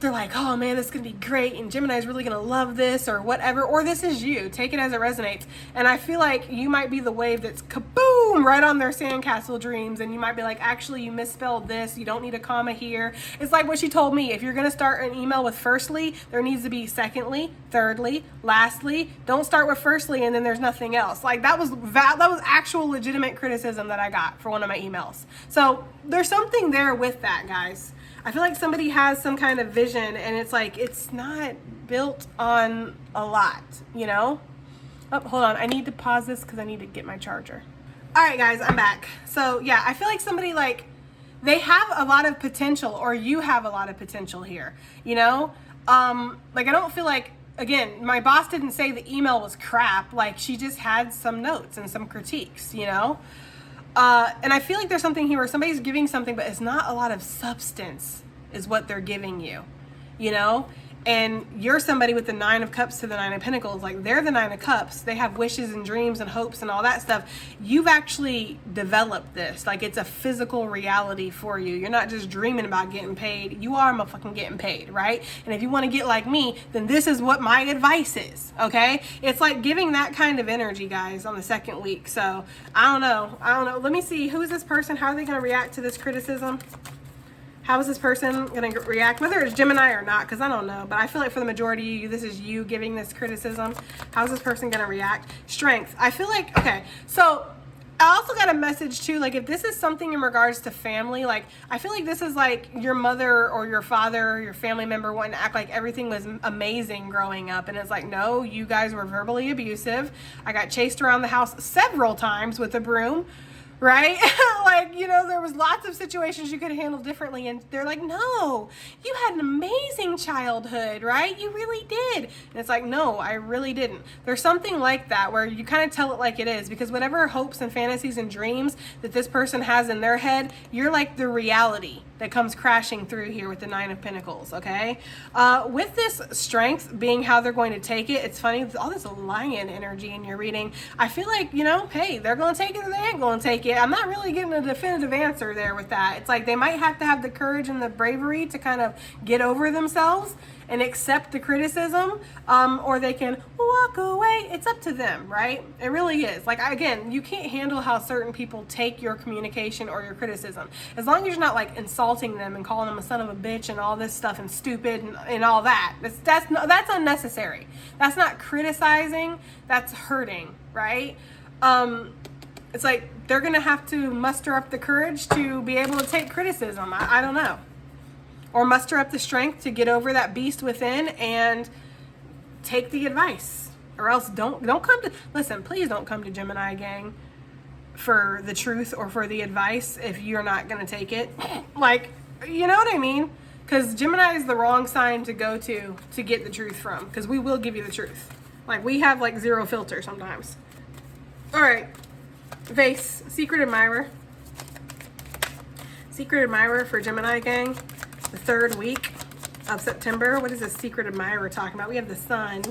they're like, oh man, this is going to be great, and Gemini's really going to love this, or whatever, or this is you. Take it as it resonates. And I feel like you might be the wave that's kaboom right on their sandcastle dreams, and you might be like, actually, you misspelled this. You don't need a comma here. It's like what she told me. If you're going to start an email with firstly, there needs to be secondly, thirdly, lastly. Don't start with firstly and then there's nothing else. Like that was actual legitimate criticism that I got for one of my emails. So there's something there with that, guys. I feel like somebody has some kind of vision and it's like, it's not built on a lot, Oh, hold on. I need to pause this because I need to get my charger. All right, guys, I'm back. So yeah, I feel like somebody like, they have a lot of potential, or you have a lot of potential here, Like I don't feel like, again, my boss didn't say the email was crap. Like she just had some notes and some critiques, And I feel like there's something here where somebody's giving something, but it's not a lot of substance is what they're giving you, And you're somebody with the 9 of Cups to the 9 of Pentacles. Like they're the 9 of Cups. They have wishes and dreams and hopes and all that stuff. You've actually developed this. Like it's a physical reality for you. You're not just dreaming about getting paid. You are motherfucking getting paid, right? And if you want to get like me, then this is what my advice is, okay? It's like giving that kind of energy, guys, on the second week. So I don't know. Let me see. Who is this person? How are they going to react to this criticism? How is this person going to react, whether it's Gemini or not, because I don't know. But I feel like for the majority of you, this is you giving this criticism. How's this person going to react? Strength. I feel like, okay, so I also got a message too, like if this is something in regards to family, like I feel like this is like your mother or your father or your family member wanting to act like everything was amazing growing up. And it's like, no, you guys were verbally abusive. I got chased around the house several times with a broom. Right? Like, there was lots of situations you could have handled differently. And they're like, no, you had an amazing childhood, right? You really did. And it's like, no, I really didn't. There's something like that where you kind of tell it like it is, because whatever hopes and fantasies and dreams that this person has in their head, you're like the reality that comes crashing through here with the 9 of Pentacles, okay? With this strength being how they're going to take it, it's funny, with all this lion energy in your reading, I feel like, hey, they're going to take it or they ain't going to take it. I'm not really getting a definitive answer there with that. It's like they might have to have the courage and the bravery to kind of get over themselves and accept the criticism, or they can walk away. It's up to them, right? It really is. Like, again, you can't handle how certain people take your communication or your criticism. As long as you're not like insulting them and calling them a son of a bitch and all this stuff and stupid and all that. That's unnecessary. That's not criticizing. That's hurting, right? It's like they're gonna have to muster up the courage to be able to take criticism. I don't know. Or muster up the strength to get over that beast within and take the advice, Or else don't come to, listen, please don't come to Gemini gang for the truth or for the advice if you're not going to take it. Like, you know what I mean? Because Gemini is the wrong sign to go to get the truth from, because we will give you the truth. Like, we have like zero filter sometimes. All right, Vase, Secret Admirer. Secret Admirer for Gemini gang, the 3rd week of September. What is this Secret Admirer talking about? We have the Sun.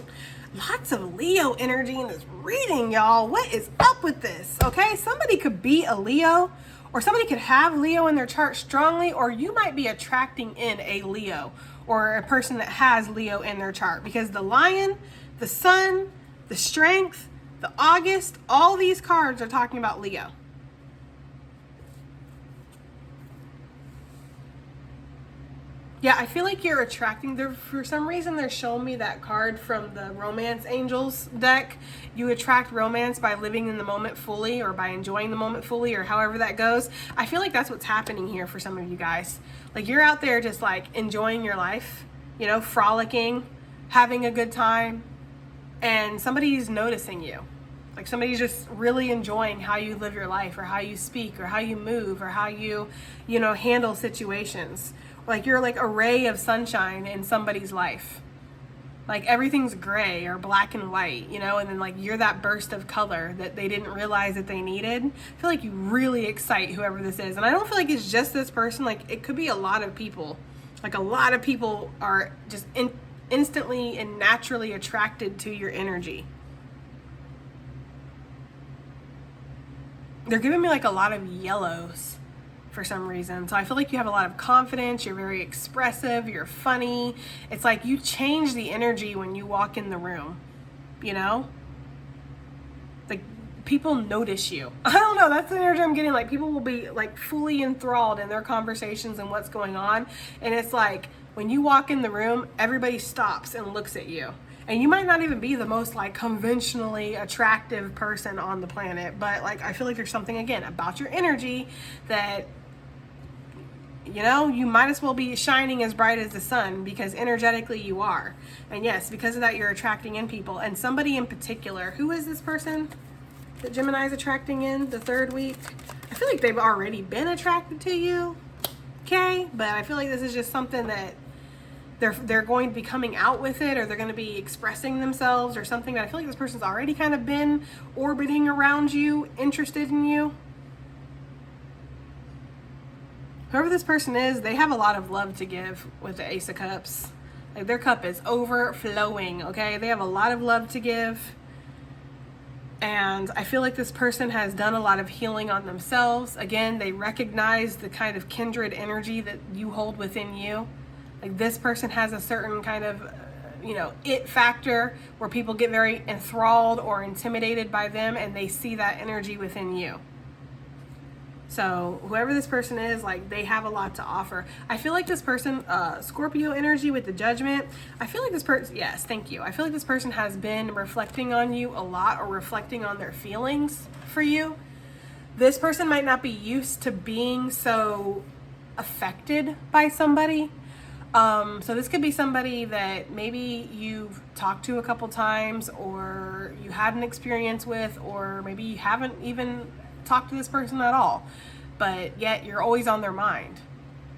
Lots of Leo energy in this reading, y'all. What is up with this? Okay, somebody could be a Leo, or somebody could have Leo in their chart strongly, or you might be attracting in a Leo or a person that has Leo in their chart, because the Lion, the Sun, the Strength, the August, all these cards are talking about Leo. Yeah, I feel like you're attracting, for some reason they're showing me that card from the Romance Angels deck. You attract romance by living in the moment fully, or by enjoying the moment fully, or however that goes. I feel like that's what's happening here for some of you guys. Like, you're out there just like enjoying your life, you know, frolicking, having a good time, and somebody's noticing you. Like, somebody's just really enjoying how you live your life, or how you speak, or how you move, or how you know, handle situations. Like, you're like a ray of sunshine in somebody's life. Like, everything's gray or black and white, you know, and then like you're that burst of color that they didn't realize that they needed. I feel like you really excite whoever this is. And I don't feel like it's just this person. Like, it could be a lot of people. Like, a lot of people are just instantly and naturally attracted to your energy. They're giving me like a lot of yellows for some reason. So I feel like you have a lot of confidence, you're very expressive, you're funny. It's like you change the energy when you walk in the room, you know? Like, people notice you. I don't know, that's the energy I'm getting. Like, people will be like fully enthralled in their conversations and what's going on. And it's like, when you walk in the room, everybody stops and looks at you. And you might not even be the most like conventionally attractive person on the planet, but like, I feel like there's something, again, about your energy that, you know, you might as well be shining as bright as the sun, because energetically you are. And yes, because of that, you're attracting in people. And somebody in particular, who is this person that Gemini is attracting in the 3rd week? I feel like they've already been attracted to you, okay? But I feel like this is just something that they're going to be coming out with it, or they're going to be expressing themselves or something. But I feel like this person's already kind of been orbiting around you, interested in you. Whoever this person is, they have a lot of love to give with the Ace of Cups. Like, their cup is overflowing, okay? They have a lot of love to give. And I feel like this person has done a lot of healing on themselves. Again, they recognize the kind of kindred energy that you hold within you. Like, this person has a certain kind of, you know, it factor where people get very enthralled or intimidated by them, and they see that energy within you. So whoever this person is, like, they have a lot to offer. I feel like this person, Scorpio energy with the Judgment. I feel like this person, yes, thank you. I feel like this person has been reflecting on you a lot, or reflecting on their feelings for you. This person might not be used to being so affected by somebody. So this could be somebody that maybe you've talked to a couple times, or you had an experience with, or maybe you haven't even talked to this person at all, but yet you're always on their mind.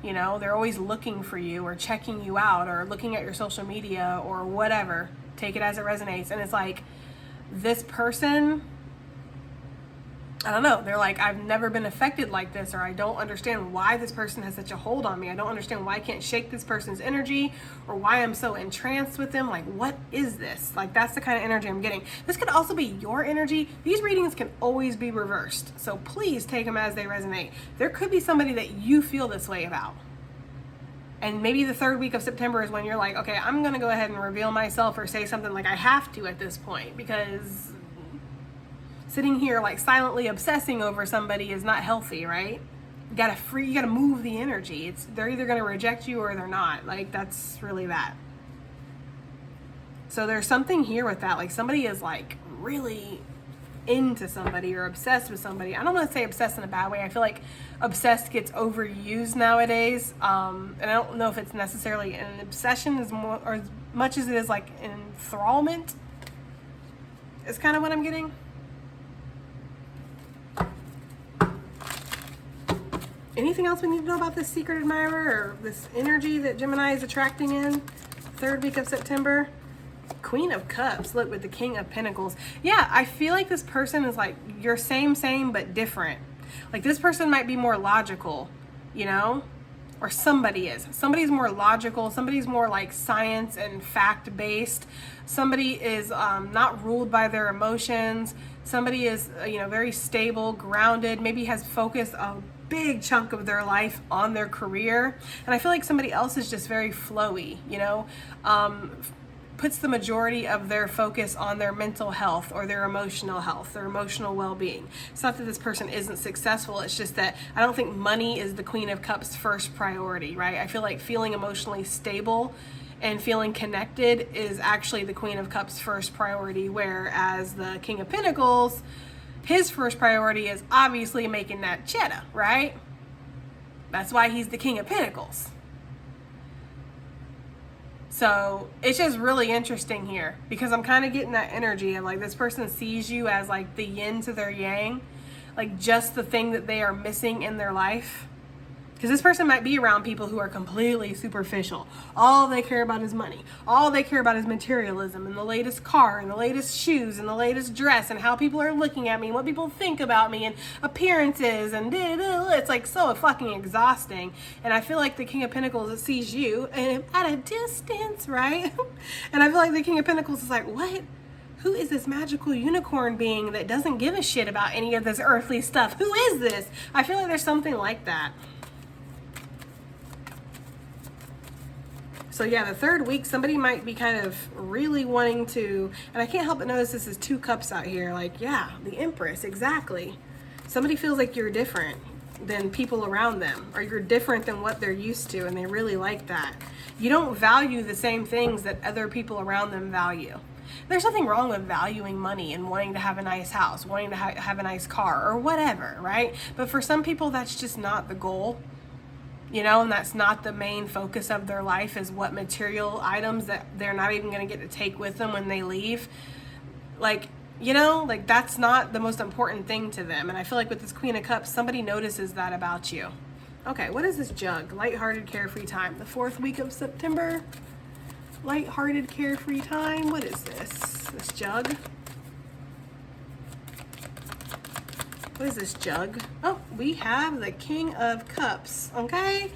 You know, they're always looking for you, or checking you out, or looking at your social media, or whatever. Take it as it resonates. And it's like, this person, I don't know, they're like, I've never been affected like this, or I don't understand why this person has such a hold on me. I don't understand why I can't shake this person's energy, or why I'm so entranced with them. Like, what is this? Like, that's the kind of energy I'm getting. This could also be your energy. These readings can always be reversed, so please take them as they resonate. There could be somebody that you feel this way about. And maybe the 3rd week of September is when you're like, okay, I'm going to go ahead and reveal myself, or say something, like I have to at this point, because sitting here like silently obsessing over somebody is not healthy, right? You gotta move the energy. They're either gonna reject you or they're not. Like, that's really that. So there's something here with that. Like, somebody is like really into somebody, or obsessed with somebody. I don't want to say obsessed in a bad way. I feel like obsessed gets overused nowadays. And I don't know if it's necessarily an obsession as much as it is like an enthrallment. is kind of what I'm getting. Anything else we need to know about this secret admirer or this energy that Gemini is attracting in? Third week of September. Queen of Cups, look, with the King of Pentacles. Yeah, I feel like this person is like, you're same, but different. Like this person might be more logical, you know? Or somebody is. Somebody's more logical. Somebody's more like science and fact-based. Somebody is not ruled by their emotions. Somebody is, you know, very stable, grounded, maybe has focused a big chunk of their life on their career. And I feel like somebody else is just very flowy, you know, puts the majority of their focus on their mental health or their emotional well-being. It's not that this person isn't successful, it's just that I don't think money is the Queen of Cups' first priority, right? I feel like feeling emotionally stable and feeling connected is actually the Queen of Cups' first priority, whereas the King of Pentacles, his first priority is obviously making that cheddar, right? That's why he's the King of Pentacles. So it's just really interesting here because I'm kind of getting that energy of like this person sees you as like the yin to their yang, like just the thing that they are missing in their life. Because this person might be around people who are completely superficial. All they care about is money. All they care about is materialism and the latest car and the latest shoes and the latest dress and how people are looking at me and what people think about me and appearances and it's like so fucking exhausting. And I feel like the King of Pentacles sees you and at a distance, right? And I feel like the King of Pentacles is like, what? Who is this magical unicorn being that doesn't give a shit about any of this earthly stuff? Who is this? I feel like there's something like that. So yeah, the third week, somebody might be kind of really wanting to, and I can't help but notice this is 2 cups out here. Like, yeah, the Empress, exactly. Somebody feels like you're different than people around them, or you're different than what they're used to, and they really like that. You don't value the same things that other people around them value. There's nothing wrong with valuing money and wanting to have a nice house, wanting to have a nice car, or whatever, right? But for some people, that's just not the goal. You know, and that's not the main focus of their life, is what material items that they're not even going to get to take with them when they leave. Like, you know, like that's not the most important thing to them. And I feel like with this Queen of Cups, somebody notices that about you. Okay, what is this jug? Lighthearted, carefree time. The 4th week of September. Lighthearted, carefree time. What is this? This jug? What is this jug? Oh, we have the King of Cups, okay?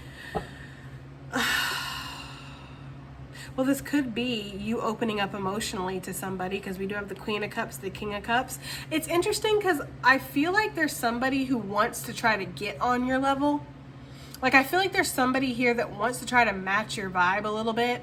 Well, this could be you opening up emotionally to somebody because we do have the Queen of Cups, the King of Cups. It's interesting because I feel like there's somebody who wants to try to get on your level. Like, I feel like there's somebody here that wants to try to match your vibe a little bit.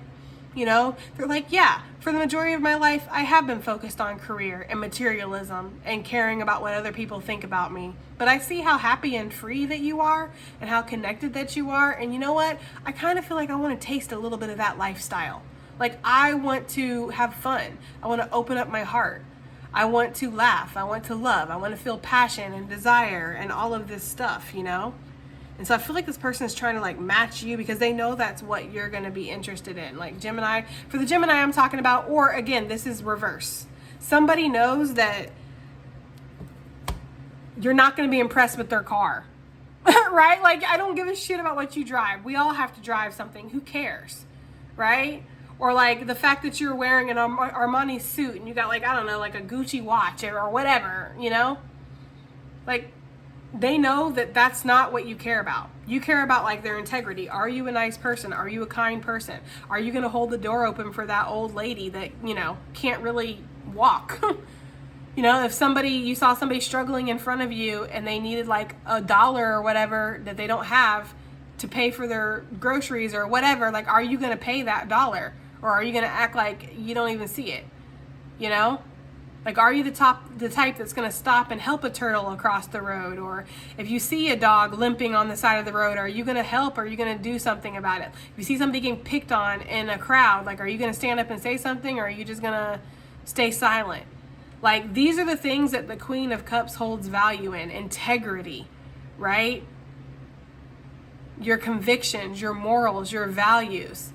You know, they're like, yeah, for the majority of my life, I have been focused on career and materialism and caring about what other people think about me. But I see how happy and free that you are and how connected that you are. And you know what? I kind of feel like I want to taste a little bit of that lifestyle. Like, I want to have fun. I want to open up my heart. I want to laugh. I want to love. I want to feel passion and desire and all of this stuff, you know? And so I feel like this person is trying to like match you because they know that's what you're going to be interested in. Like Gemini, for the Gemini I'm talking about, or again, this is reverse. Somebody knows that you're not going to be impressed with their car, right? Like, I don't give a shit about what you drive. We all have to drive something. Who cares, right? Or like the fact that you're wearing an Armani suit and you got like, I don't know, like a Gucci watch or whatever, you know? Like, they know that that's not what you care about. You care about like their integrity. Are you a nice person? Are you a kind person? Are you going to hold the door open for that old lady that, you know, can't really walk? You know, if you saw somebody struggling in front of you and they needed like $1 or whatever that they don't have to pay for their groceries or whatever, like, are you going to pay that $1? Or are you going to act like you don't even see it? You know? Like, are you the type that's going to stop and help a turtle across the road? Or if you see a dog limping on the side of the road, are you going to help or are you going to do something about it? If you see somebody getting picked on in a crowd, like, are you going to stand up and say something or are you just going to stay silent? Like, these are the things that the Queen of Cups holds value in. Integrity, right? Your convictions, your morals, your values.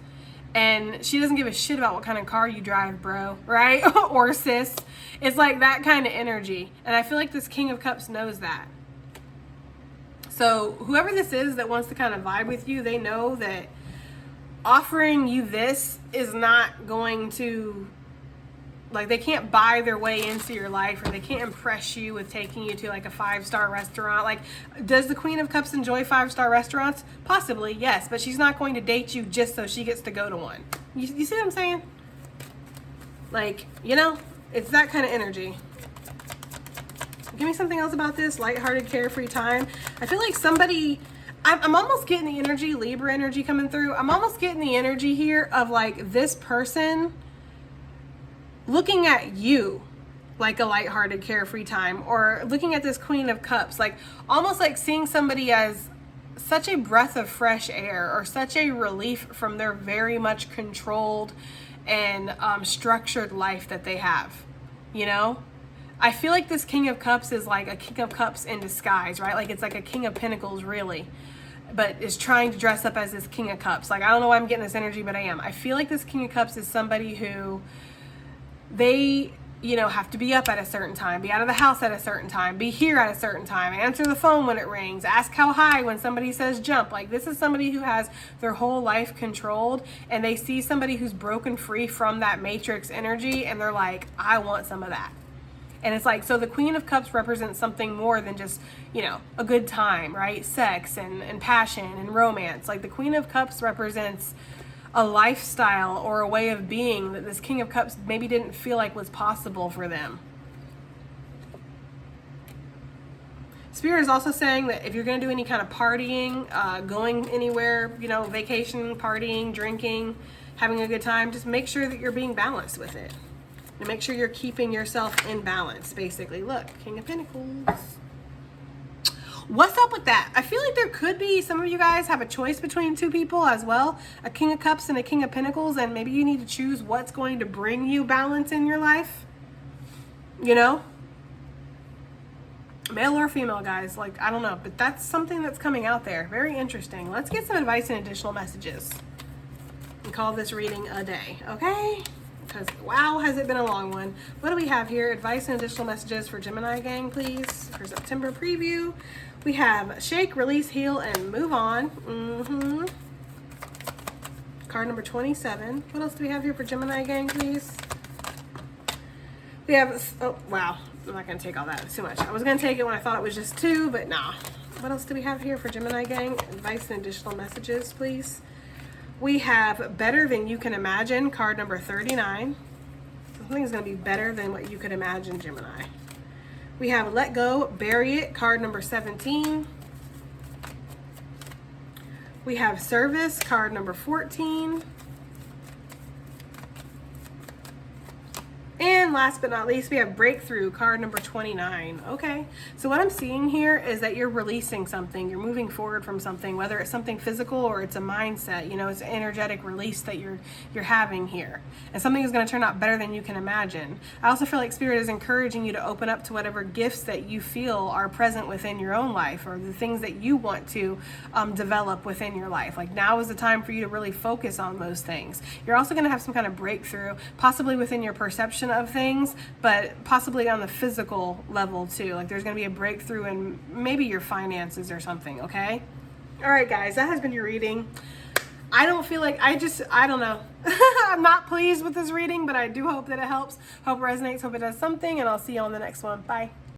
and she doesn't give a shit about what kind of car you drive, bro, right? Or sis. It's like that kind of energy. And I feel like this King of Cups knows that. So whoever this is that wants to kind of vibe with you, they know that offering you this is not going to, like, they can't buy their way into your life, or they can't impress you with taking you to like a 5-star restaurant. Like, does the Queen of Cups enjoy 5-star restaurants? Possibly, yes, but she's not going to date you just so she gets to go to one. You see what I'm saying? Like, you know, it's that kind of energy. Give me something else about this lighthearted, carefree time. I feel like somebody, I'm almost getting the energy, Libra energy coming through. I'm almost getting the energy here of like this person looking at you like a lighthearted, carefree time, or looking at this Queen of Cups, like almost like seeing somebody as such a breath of fresh air, or such a relief from their very much controlled and structured life that they have, you know? I feel like this King of Cups is like a King of Cups in disguise, right? Like it's like a King of Pentacles, really, but is trying to dress up as this King of Cups. Like, I don't know why I'm getting this energy, but I am. I feel like this King of Cups is somebody who, they, you know, have to be up at a certain time, be out of the house at a certain time, be here at a certain time, answer the phone when it rings, ask how high when somebody says jump. Like, this is somebody who has their whole life controlled, and they see somebody who's broken free from that matrix energy, and they're like, I want some of that. And it's like, so the Queen of Cups represents something more than just, you know, a good time, right? Sex and passion and romance. Like, the Queen of Cups represents a lifestyle or a way of being that this King of Cups maybe didn't feel like was possible for them. Spirit is also saying that if you're going to do any kind of partying, going anywhere, you know, vacation, partying, drinking, having a good time, just make sure that you're being balanced with it. And make sure you're keeping yourself in balance, basically. Look, King of Pentacles. What's up with that? I feel like there could be, some of you guys have a choice between two people as well, a King of Cups and a King of Pentacles, and maybe you need to choose what's going to bring you balance in your life, you know, male or female, guys. Like, I don't know, but that's something that's coming out there. Very interesting. Let's get some advice and additional messages and call this reading a day, okay? Because wow, has it been a long one. What do we have here? Advice and additional messages for Gemini gang, please, for September preview. We have shake, release, heal, and move on. Card number 27. What else do we have here for Gemini gang, please? We have, oh wow, I'm not gonna take all that, it's too much. I was gonna take it when I thought it was just 2, but nah. What else do we have here for Gemini gang? Advice and additional messages, please. We have better than you can imagine, card number 39. Something is going to be better than what you could imagine, Gemini. We have let go, bury it, card number 17. We have service, card number 14. And last but not least, we have breakthrough, card number 29. Okay, so what I'm seeing here is that you're releasing something, you're moving forward from something, whether it's something physical or it's a mindset, you know, it's an energetic release that you're having here. And something is going to turn out better than you can imagine. I also feel like Spirit is encouraging you to open up to whatever gifts that you feel are present within your own life, or the things that you want to develop within your life. Like, now is the time for you to really focus on those things. You're also going to have some kind of breakthrough, possibly within your perception of things, but possibly on the physical level too. Like, there's going to be a breakthrough in maybe your finances or something, okay? All right, guys, that has been your reading. I don't feel like, I don't know. I'm not pleased with this reading, but I do hope that it helps. Hope it resonates, hope it does something, and I'll see you on the next one. Bye.